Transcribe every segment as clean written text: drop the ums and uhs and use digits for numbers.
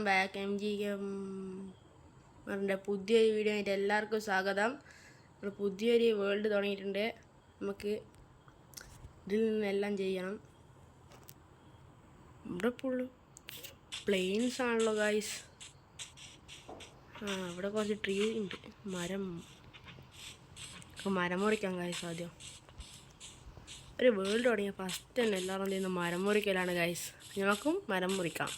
Back MG ഗെയിമറിൻ്റെ പുതിയൊരു video ആയിട്ട് എല്ലാവർക്കും സ്വാഗതം. നമ്മൾ പുതിയൊരു വേൾഡ് തുടങ്ങിയിട്ടുണ്ട്. നമുക്ക് ഇതിൽ നിന്നെല്ലാം ചെയ്യണം. ഇവിടെ ഫുള്ള് പ്ലെയിൻസ് ആണല്ലോ ഗൈസ്. ഇവിടെ കുറച്ച് ട്രീ ഉണ്ട്, മരം മുറിക്കാം ഗൈസ്. ആദ്യം ഒരു വേൾഡ് തുടങ്ങിയ ഫസ്റ്റ് തന്നെ എല്ലാവരും ചെയ്യുന്ന മരം മുറിക്കലാണ് ഗൈസ്. ഞങ്ങൾക്കും മരം മുറിക്കാം.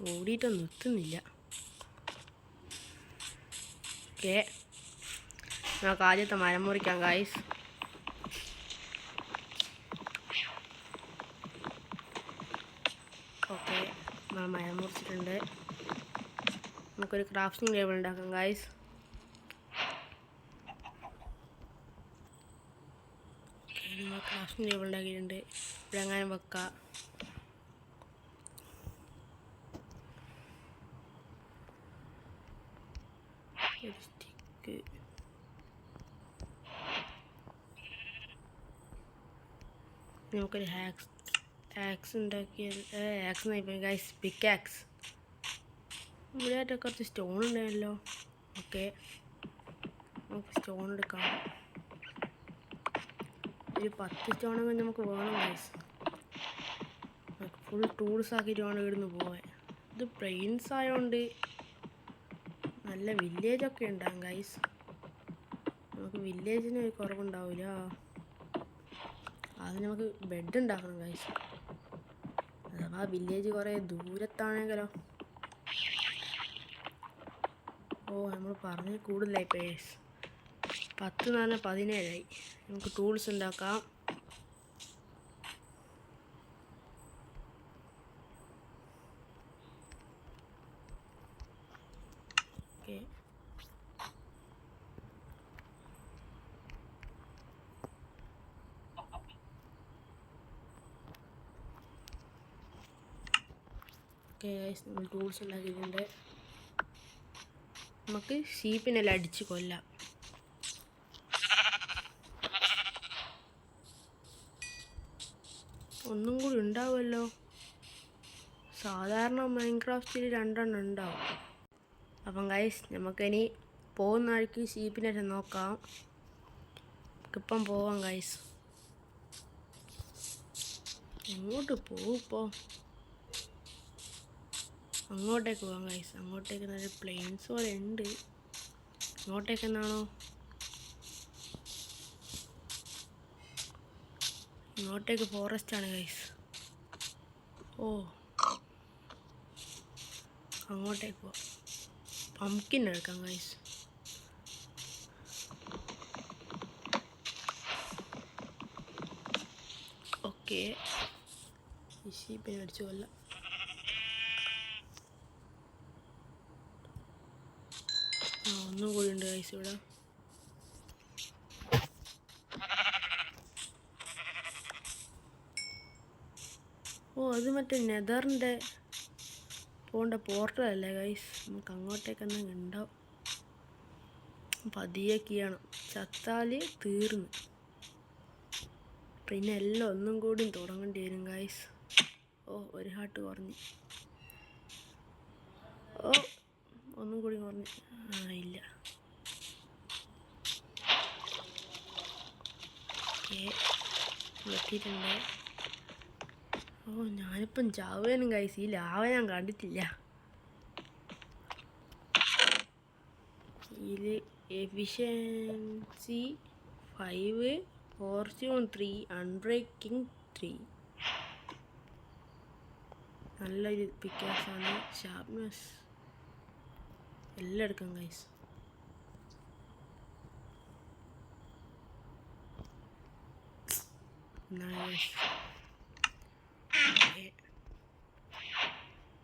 ഓടിയിട്ടൊന്നും എത്തുന്നില്ല. ഓക്കെ, നമുക്ക് ആദ്യത്തെ മരം മുറിക്കാം ഗൈസ്. ഓക്കെ, നമ്മൾ മരം മുറിച്ചിട്ടുണ്ട്. നമുക്കൊരു ക്രാഫ്റ്റിംഗ് ടേബിൾ ഉണ്ടാക്കാം ഗൈസ്. നമ്മൾ ക്രാഫ്റ്റിംഗ് ടേബിൾ ഉണ്ടാക്കിയിട്ടുണ്ട്. ഇവിടെ എങ്ങനെ വെക്കാം. സ്റ്റിക്ക്, നമുക്കൊരു ആക്സ് ഉണ്ടാക്കിയാൽ ആക്സ് ആയിപ്പോയി ഗൈസ്. പിക്ക് ആക്സ്. ഇവിടെയായിട്ട് കുറച്ച് സ്റ്റോൺ ഉണ്ടായല്ലോ. ഓക്കെ, നമുക്ക് സ്റ്റോൺ എടുക്കാം. ഒരു 10 സ്റ്റോണൊക്കെ നമുക്ക് വേണം ഗൈസ്. നമുക്ക് ഫുൾ ടൂൾസ് ആക്കിയിട്ട് വേണം ഇവിടുന്ന് പോവാൻ. ഇത് പ്ലെയിൻസ് ആയതുകൊണ്ട് നല്ല വില്ലേജൊക്കെ ഉണ്ടാകും ഗൈസ്. നമുക്ക് വില്ലേജിന് ഒരു കുറവുണ്ടാവില്ല. അത് നമുക്ക് ബെഡ് ഉണ്ടാക്കണം ഗൈസ്. അഥവാ വില്ലേജ് കുറേ ദൂരത്താണെങ്കിലോ. നമ്മൾ പറഞ്ഞ കൂടുതലായി പേസ്. 10 എന്ന് പറഞ്ഞാൽ 17ആയി. നമുക്ക് ടൂൾസ് ഉണ്ടാക്കാം. ഓക്കെ, ഗൈസ്, നമ്മൾ ടൂൾസ് ഉണ്ടാക്കിയിട്ടുണ്ട്. നമുക്ക് ഷീപ്പിനെല്ലാം അടിച്ച് കൊല്ലാം. ഒന്നും കൂടി ഉണ്ടാവുമല്ലോ. സാധാരണ മൈൻക്രാഫ്റ്റിൽ 2 എണ്ണം ഉണ്ടാവും. അപ്പം ഗൈസ്, നമുക്കിനി പോകുന്ന വഴിക്ക് ഷീപ്പിനെ നോക്കാം. നമുക്കിപ്പം പോവാം ഗൈസ്. എങ്ങോട്ട് പോകും ഇപ്പോൾ? അങ്ങോട്ടേക്ക് പോകാം ഗൈസ്. അങ്ങോട്ടേക്ക് നല്ല പ്ലെയിൻസ് പോലെ ഉണ്ട്. അങ്ങോട്ടേക്ക് എന്നാണോ? ഇങ്ങോട്ടേക്ക് ഫോറസ്റ്റ് ആണ് ഗൈസ്. അങ്ങോട്ടേക്ക് പോവാം. പംകിൻ എടുക്കാം ഗൈസ്. ഓക്കെ, ഈ ഷീപ്പിനെ അടിച്ചു കൊല്ലാം. ഒന്നും കൂടി ഉണ്ട് ഗൈസ് ഇവിടെ. അത് മറ്റേ നെതറിൻ്റെ പോകേണ്ട പോർട്ടലല്ലേ ഗൈസ്. നമുക്ക് അങ്ങോട്ടേക്ക് എന്തെങ്കിലും ഉണ്ടാവും. പതിയൊക്കെ ചെയ്യണം. ചത്താൽ തീർന്നു. പിന്നെ എല്ലാം ഒന്നും കൂടി തുടങ്ങേണ്ടി വരും ഗൈസ്. ഒരു ഹാർട്ട് കുറഞ്ഞു. ഒന്നും കൂടി കുറഞ്ഞു. ഇല്ല. ഓക്കെ, എത്തിയിട്ടുണ്ട്. ഞാനിപ്പം ചാവേനും ഗൈസ്. ഈ ലാവ ഞാൻ കണ്ടിട്ടില്ല. ഇതിൽ എഫിഷ്യൻസി 5, ഫോർച്യൂൺ 3, അൺബ്രേക്കിംഗ് 3. നല്ലൊരു പിക്കാസാണ്. ഷാർപ്നെസ് എല്ലാം എടുക്കാം ഗൈസ്.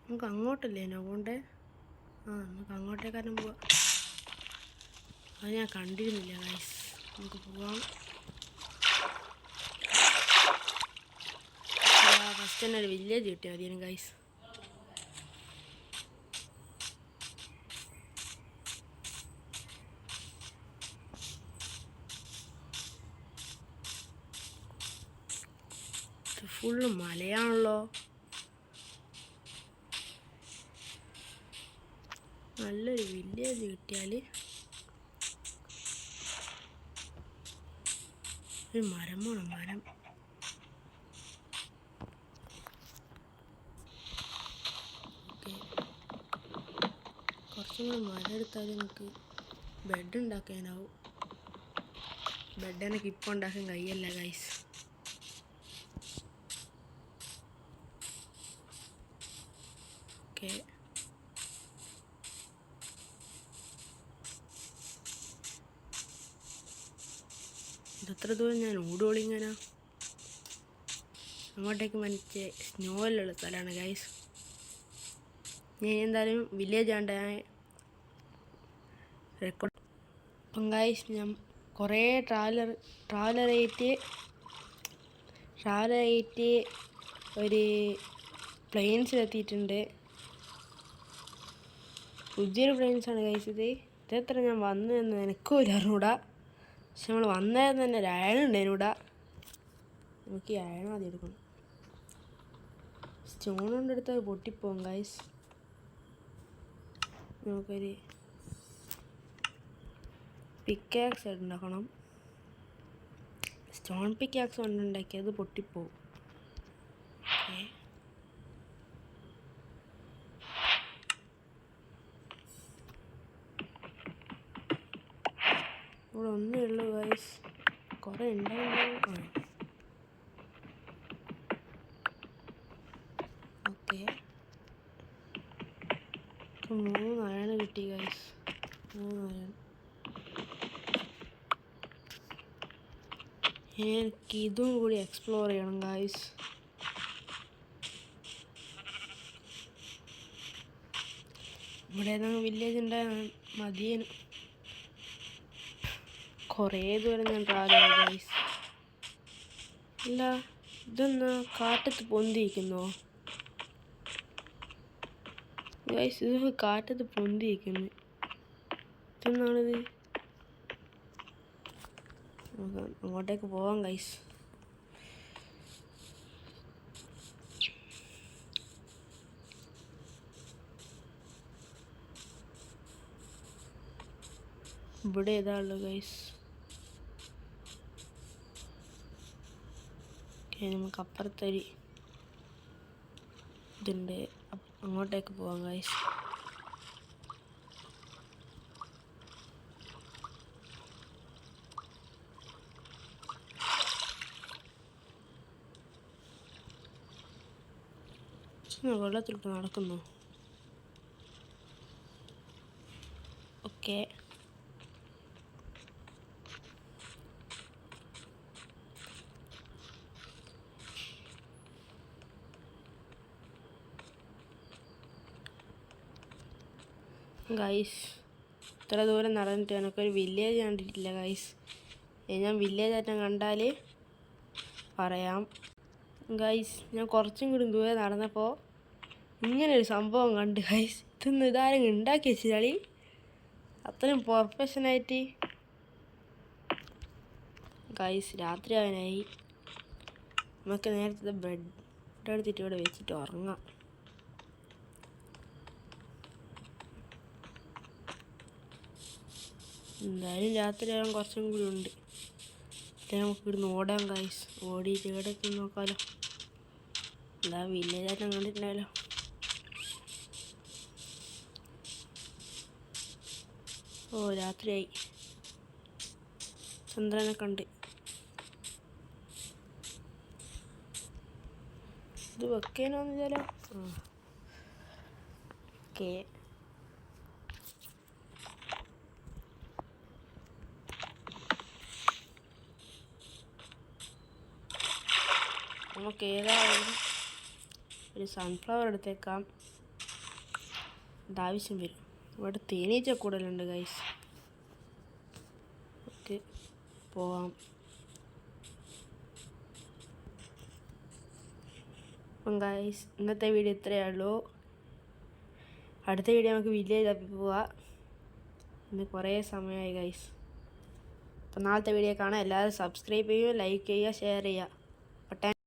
നമുക്ക് അങ്ങോട്ടല്ലേ പോണ്ടേ? നമുക്ക് അങ്ങോട്ടേക്കാരും പോവാം. അത് ഞാൻ കണ്ടിരുന്നില്ല ഗൈസ്. നമുക്ക് പോവാം. ഫസ്റ്റ് തന്നെ ഒരു വില്ലേജ് കിട്ടിയാൽ മതിയാണ് ഗൈസ്. ഫുള്ള് മലയാണല്ലോ. നല്ലൊരു വില്ലേജ് കിട്ടിയാൽ ഒരു മരം വേണം, മരം. ഓക്കെ, കുറച്ചും കൂടി മരം എടുത്താൽ നമുക്ക് ബെഡ് ഉണ്ടാക്കാനാവും. ബെഡ് എനിക്ക് ഇപ്പോൾ ഉണ്ടാക്കാൻ കഴിയല്ല ഗൈസ്. ഓക്കെ, ഇതെത്ര ദൂരം ഞാൻ ഓടുവോളിങ്ങനെ. അങ്ങോട്ടേക്ക് മറ്റേ സ്നോയിലുള്ള സ്ഥലമാണ് ഗൈസ്. ഞാൻ എന്തായാലും വില്ലേജ് ആണ്ട് റെക്കോർഡ്. അപ്പം ഗൈസ് ഞാൻ കുറേ ട്രാവലറായിട്ട് ഒരു പ്ലെയിൻസിലെത്തിയിട്ടുണ്ട്. പുതിയൊരു പ്ലെയിൻസാണ് ഗൈസ് ഇത്. ഇതെത്ര ഞാൻ വന്നു എന്ന് എനിക്കും അറിഞ്ഞൂടാ. പക്ഷെ നമ്മൾ വന്നായിരുന്നു തന്നെ ഒരു അയണുണ്ടായിരുന്നൂടാ. നമുക്ക് ഈ അയൺ ആദ്യം എടുക്കണം. സ്റ്റോൺ കൊണ്ടെടുത്താൽ പൊട്ടിപ്പോവും ഗൈസ്. നമുക്കൊരു പിക്കാക്സ് ഉണ്ടാക്കണം. സ്റ്റോൺ പിക്കാക്സ് കൊണ്ടുണ്ടാക്കിയത് പൊട്ടിപ്പോവും. ഓക്കെ, ഇവിടെ ഒന്നേ ഉള്ളൂ ഗൈസ്. കുറേ ഉണ്ടാവും. ഓക്കെ, 3 അയൺ കിട്ടി ഗൈസ്. 3 അയൺ. എനിക്ക് ഇതും കൂടി എക്സ്പ്ലോർ ചെയ്യണം ഗൈസ്. ഇവിടെ വില്ലേജ് ഉണ്ടായ മതിയേനും. കുറേ ദൂരം ഞാൻ ട്രാവൽ ചെയ്തു ഗൈസ്. ഇല്ല, ഇതൊന്ന് കാറ്റത്ത് പൊന്തിയിരിക്കുന്നോ ഗൈസ്? ഇത് കാറ്റത്ത് പൊന്തിയിരിക്കുന്നു. ഇതെന്നാണിത്? അങ്ങോട്ടേക്ക് പോവാം ഗൈസ്. ഇവിടെ ഏതാ ഉള്ളു ഗൈസ്? നമുക്ക് അപ്പുറത്തൊരു ഇതുണ്ട്, അങ്ങോട്ടേക്ക് പോവാം ഗൈസ്. വെള്ളത്തിലിട്ട് നടക്കുന്നു. ഓക്കെ, ഗൈസ് ഇത്ര ദൂരം നടന്നിട്ട് എനിക്കൊരു വില്ലേജ് കണ്ടിട്ടില്ല ഗൈസ്. ഞാൻ വില്ലേജ് ആയിട്ട് കണ്ടാൽ പറയാം ഗൈസ്. ഞാൻ കുറച്ചും കൂടി ദൂരെ നടന്നപ്പോൾ ഇങ്ങനൊരു സംഭവം കണ്ട് ഗൈസ്. ഇതാരും ഉണ്ടാക്കി വെച്ചാൽ അത്രയും പെർഫെക്ഷനായിട്ട്. ഗൈസ് രാത്രി ആവാനായി. നമുക്ക് നേരത്തെ ബെഡ് എടുത്തിട്ട് ഇവിടെ വെച്ചിട്ട് ഉറങ്ങാം. എന്തായാലും രാത്രിയാകാൻ കുറച്ചും കൂടി ഉണ്ട്. നമുക്ക് ഇവിടുന്ന് ഓടാം ഗൈസ്. ഓടിയിട്ട് ഇവിടെ നോക്കാമല്ലോ. എന്താ വില്ലേജായിട്ട് കണ്ടിട്ടുണ്ടായാലോ. ഓ രാത്രിയായി. ചന്ദ്രനെ കണ്ട്. ഇത് വെക്കാനോന്ന് വെച്ചാലോ. ഓക്കെ, നമുക്ക് ഏതായാലും ഒരു സൺഫ്ലവർ എടുത്തേക്കാം. ഇതാവശ്യം വരും. ഇവിടെ തേനീച്ച കൂടുതലുണ്ട് ഗൈസ്. ഓക്കെ, പോവാം. അപ്പം ഗൈസ് ഇന്നത്തെ വീഡിയോ ഇത്രയേ ഉള്ളൂ. അടുത്ത വീഡിയോ നമുക്ക് വില്ലേജ് തപ്പി പോവാം. ഇന്ന് കുറേ സമയമായി ഗൈസ്. അപ്പം നാളത്തെ വീഡിയോ കാണാൻ എല്ലാവരും സബ്സ്ക്രൈബ് ചെയ്യുക, ലൈക്ക് ചെയ്യുക, ഷെയർ ചെയ്യുക.